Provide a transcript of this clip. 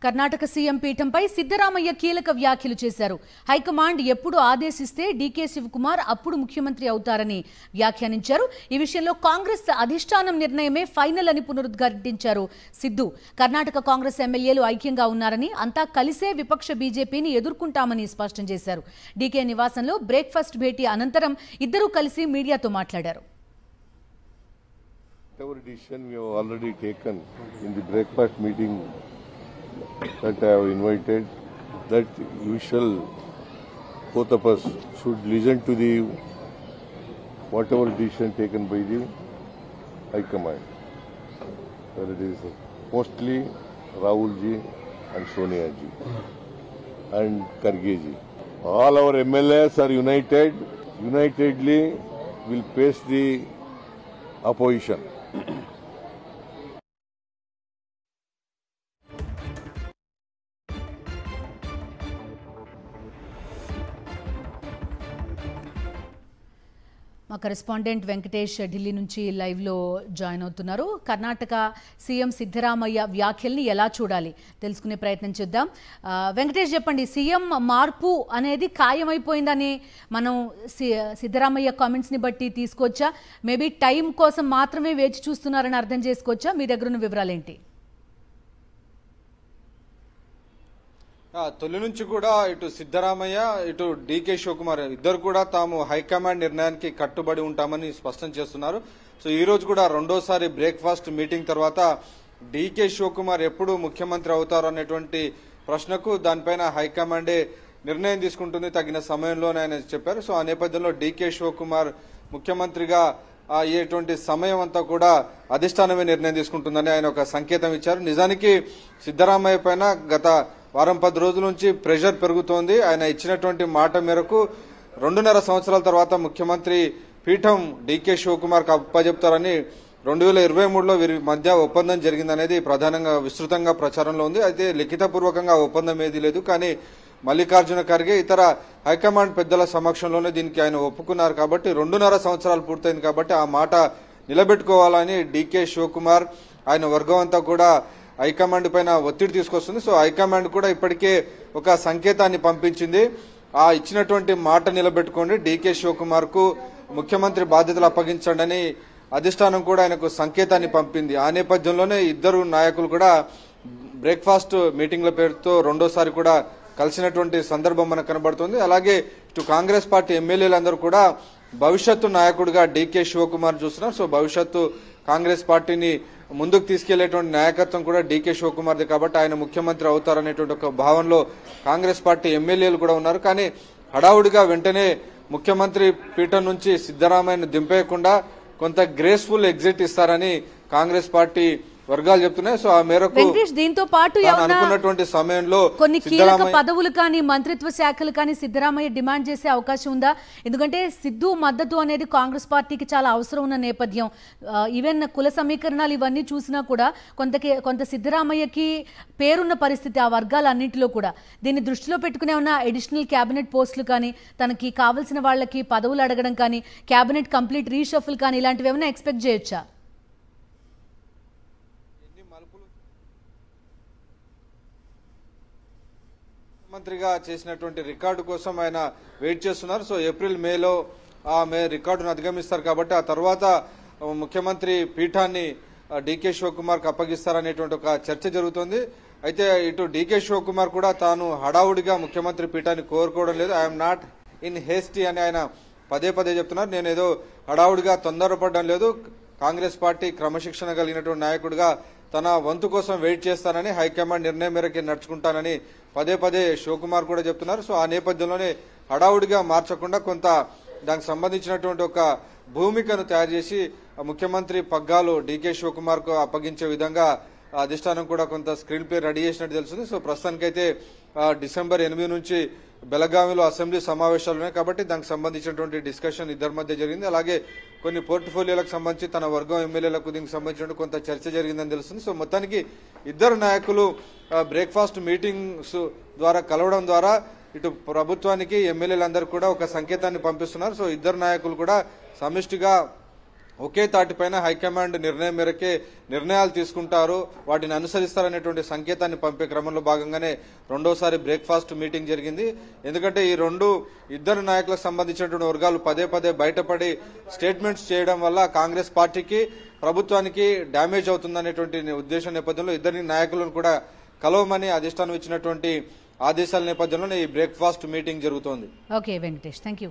Karnataka CM పీఠంపై Siddaramaiah కీలక వ్యాఖ్యలు చేశారు. హైకమాండ్ ఎప్పుడు ఆదేశిస్తే డీకే శివకుమార్ అప్పుడు ముఖ్యమంత్రి అవుతారని వ్యాఖ్యానించారు. ఈ విషయంలో కాంగ్రెస్ అధిష్టానం నిర్ణయమే ఫైనల్ అని పునరుద్ఘాటించారు సిద్ధు. కర్ణాటక కాంగ్రెస్ ఎమ్మెల్యేలు ఐక్యంగా ఉన్నారని, అంతా కలిసే విపక్ష బీజేపీని ఎదుర్కొంటామని స్పష్టం చేశారు. డీకే నివాసంలో బ్రేక్ఫాస్ట్ భేటీ అనంతరం ఇద్దరూ కలిసి మీడియాతో మాట్లాడారు. Whatever decision we have already taken in the breakfast meeting that I have invited, that you shall, both of us should listen to the whatever decision taken by the High Command. Whether it is mostly Rahul ji and Sonia ji and Kharge ji. All our MLAs are united, unitedly will face the opposition. మా correspondent Venkatesh Delhi నుంచి live లో join అవుతున్నారు. Karnataka CM Siddaramaiah వ్యాఖ్యల్ని ఎలా చూడాలి తెలుసుకునే ప్రయత్నం చేద్దాం. వెంకటేష్ చెప్పండి, సీఎం మార్పు అనేది ఖాయమైపోయిందని మనం సిద్ధరామయ్య కామెంట్స్ ని బట్టి తీసుకోవచ్చా? మేబీ టైం కోసం మాత్రమే వేచి చూస్తున్నారని అర్థం చేసుకోవచ్చా? మీ దగ్గర ఉన్న వివరాలు ఏంటి? తొలి నుంచి కూడా ఇటు సిద్ధరామయ్య ఇటు డీకే శివకుమార్ ఇద్దరు కూడా తాము హైకమాండ్ నిర్ణయానికి కట్టుబడి ఉంటామని స్పష్టం చేస్తున్నారు. సో ఈ రోజు కూడా రెండోసారి బ్రేక్ఫాస్ట్ మీటింగ్ తర్వాత డీకే శివకుమార్ ఎప్పుడు ముఖ్యమంత్రి అవుతారు అనేటువంటి ప్రశ్నకు దానిపైన హైకమాండే నిర్ణయం తీసుకుంటుంది తగిన సమయంలోనే ఆయన చెప్పారు. సో ఆ నేపథ్యంలో డీకే శివకుమార్ ముఖ్యమంత్రిగా అయ్యేటువంటి సమయం అంతా కూడా అధిష్టానమే నిర్ణయం తీసుకుంటుందని ఆయన ఒక సంకేతం ఇచ్చారు. నిజానికి సిద్ధరామయ్య పైన గత వారం 10 రోజుల నుంచి ప్రెషర్ పెరుగుతోంది. ఆయన ఇచ్చినటువంటి మాట మేరకు 2.5 సంవత్సరాల తర్వాత ముఖ్యమంత్రి పీఠం డీకే శివకుమార్ కు అప్పచెప్తారని 2023లో వీరి మధ్య ఒప్పందం జరిగిందనేది ప్రధానంగా విస్తృతంగా ప్రచారంలో ఉంది. అయితే లిఖితపూర్వకంగా ఒప్పందం ఏదీ లేదు. కానీ మల్లికార్జున ఖర్గే ఇతర హైకమాండ్ పెద్దల సమక్షంలోనే దీనికి ఆయన ఒప్పుకున్నారు. కాబట్టి 2.5 సంవత్సరాలు పూర్తయింది కాబట్టి ఆ మాట నిలబెట్టుకోవాలని డీకే శివకుమార్ ఆయన వర్గం అంతా కూడా హైకమాండ్ పైన ఒత్తిడి తీసుకొస్తుంది. సో హైకమాండ్ కూడా ఇప్పటికే ఒక సంకేతాన్ని పంపించింది. ఆ ఇచ్చినటువంటి మాట నిలబెట్టుకోండి, డీకే శివకుమార్ కు ముఖ్యమంత్రి బాధ్యతలు అప్పగించండి అని అధిష్టానం కూడా ఆయనకు సంకేతాన్ని పంపింది. ఆ నేపథ్యంలోనే ఇద్దరు నాయకులు కూడా బ్రేక్ఫాస్ట్ మీటింగ్ల పేరుతో రెండోసారి కూడా కలిసినటువంటి సందర్భం మనకు కనబడుతుంది. అలాగే ఇటు కాంగ్రెస్ పార్టీ ఎమ్మెల్యేలందరూ కూడా భవిష్యత్తు నాయకుడిగా డీకే శివకుమార్ చూస్తున్నారు. సో భవిష్యత్తు కాంగ్రెస్ పార్టీని ముందుకు తీసుకెళ్లేటువంటి నాయకత్వం కూడా డీకే శివకుమార్ది కాబట్టి ఆయన ముఖ్యమంత్రి అవుతారనేటువంటి ఒక భావనలో కాంగ్రెస్ పార్టీ ఎమ్మెల్యేలు కూడా ఉన్నారు. కానీ హడావుడిగా వెంటనే ముఖ్యమంత్రి పీఠం నుంచి సిద్ధరామయ్యను దింపేయకుండా కొంత గ్రేస్ఫుల్ ఎగ్జిట్ ఇస్తారని కాంగ్రెస్ పార్టీ వర్గాలు చెప్తున్నాయి. సో ఆ మేరకు దీంతో పాటు అనుకున్నటువంటి సమయంలో కొన్ని కీలక పదవులు కానీ మంత్రిత్వ శాఖలు కానీ సిద్ధరామయ్య డిమాండ్ చేసే అవకాశం ఉందా? ఎందుకంటే సిద్ధు మద్దతు అనేది కాంగ్రెస్ పార్టీకి చాలా అవసరం ఉన్న నేపథ్యం. ఈవెన్ కుల సమీకరణాలు ఇవన్నీ చూసినా కూడా కొంత సిద్ధరామయ్యకి పేరున్న పరిస్థితి ఆ వర్గాలన్నింటిలో కూడా. దీన్ని దృష్టిలో పెట్టుకునే ఉన్న అడిషనల్ క్యాబినెట్ పోస్టులు కానీ, తనకి కావలసిన వాళ్ళకి పదవులు అడగడం కానీ, క్యాబినెట్ కంప్లీట్ రీషఫుల్ కానీ ఇలాంటివి ఏమైనా ఎక్స్పెక్ట్ చేయొచ్చా? మంత్రిగా చేసినటువంటి రికార్డు కోసం ఆయన వెయిట్ చేస్తున్నారు. సో ఏప్రిల్ మేలో ఆ రికార్డును అధిగమిస్తారు కాబట్టి ఆ తర్వాత ముఖ్యమంత్రి పీఠాన్ని డీకే శివకుమార్ కు అప్పగిస్తారనేటువంటి ఒక చర్చ జరుగుతుంది. అయితే ఇటు డీకే శివకుమార్ కూడా తాను హడావుడిగా ముఖ్యమంత్రి పీఠాన్ని కోరుకోవడం లేదు. ఐఎమ్ నాట్ ఇన్ హేస్టీ అని ఆయన పదే చెప్తున్నారు. నేను ఏదో హడావుడిగా తొందరపడడం లేదు, కాంగ్రెస్ పార్టీ క్రమశిక్షణ కలిగినటువంటి నాయకుడిగా తన వంతు కోసం వెయిట్ చేస్తానని, హైకమాండ్ నిర్ణయం మేరకు నడుచుకుంటానని పదే శివకుమార్ కూడా చెప్తున్నారు. సో ఆ నేపథ్యంలోనే హడావుడిగా మార్చకుండా కొంత దానికి సంబంధించినటువంటి ఒక భూమికను తయారు చేసి ముఖ్యమంత్రి పగ్గాలు డీకే శివకుమార్ కు అప్పగించే విధంగా అధిష్టానం కూడా కొంత స్క్రీన్ ప్లే రెడీ చేసినట్టు తెలుస్తుంది. సో ప్రస్తుతానికైతే డిసెంబర్ 8 నుంచి బెళగావిలో అసెంబ్లీ సమావేశాలు ఉన్నాయి కాబట్టి దానికి సంబంధించినటువంటి డిస్కషన్ ఇద్దరి మధ్య జరిగింది. అలాగే కొన్ని పోర్ట్ఫోలియోలకు సంబంధించి తన వర్గం ఎమ్మెల్యేలకు దీనికి సంబంధించిన కొంత చర్చ జరిగిందని తెలుస్తుంది. సో మొత్తానికి ఇద్దరు నాయకులు బ్రేక్ఫాస్ట్ మీటింగ్స్ ద్వారా కలవడం ద్వారా ఇటు ప్రభుత్వానికి ఎమ్మెల్యేలందరూ కూడా ఒక సంకేతాన్ని పంపిస్తున్నారు. సో ఇద్దరు నాయకులు కూడా సమిష్టిగా ఒకే తాటిపైన హైకమాండ్ నిర్ణయం మేరకే నిర్ణయాలు తీసుకుంటారు, వాటిని అనుసరిస్తారనేటువంటి సంకేతాన్ని పంపే క్రమంలో భాగంగానే రెండోసారి బ్రేక్ఫాస్ట్ మీటింగ్ జరిగింది. ఎందుకంటే ఈ ఇద్దరు నాయకులకు సంబంధించినటువంటి వర్గాలు పదే పదే బయటపడి స్టేట్మెంట్స్ చేయడం వల్ల కాంగ్రెస్ పార్టీకి ప్రభుత్వానికి డ్యామేజ్ అవుతుందనేటువంటి ఉద్దేశం నేపథ్యంలో ఇద్దరి నాయకులను కూడా కలవమని అధిష్టానం ఇచ్చినటువంటి ఆదేశాల నేపథ్యంలో ఈ బ్రేక్ఫాస్ట్ మీటింగ్ జరుగుతోంది. Okay Venkatesh, thank you.